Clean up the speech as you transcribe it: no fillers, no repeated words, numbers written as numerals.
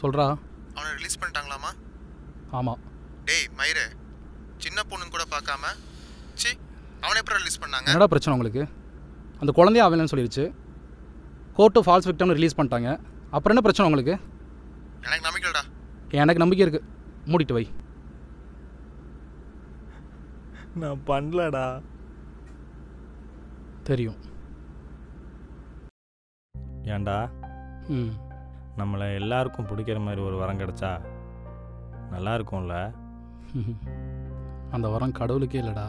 சொல்கிறா. அவனை ரிலீஸ் பண்ணிட்டாங்களாமா? ஆமாம். டேய் மயிறு, சின்ன பொண்ணுன்னு கூட பார்க்காம சி அவனை எப்படி ரிலீஸ் பண்ணாங்க? என்னடா பிரச்சனை உங்களுக்கு? அந்த குழந்தைய அவன் சொல்லிடுச்சு, கோர்ட்டு ஃபால்ஸ் விக்டம்னு ரிலீஸ் பண்ணிட்டாங்க. அப்புறம் என்ன பிரச்சனை உங்களுக்கு? எனக்கு நம்பிக்கைடா. எனக்கு நம்பிக்கை இருக்குது. மூடிட்டு வை. நான் பண்ணலடா. தெரியும். ஏன்டா ம், நம்மளை எல்லாருக்கும் பிடிக்கிற மாதிரி ஒரு வரம் கிடச்சா நல்லா இருக்கும்ல? அந்த வரம் கடவுளுக்கே இல்லைடா,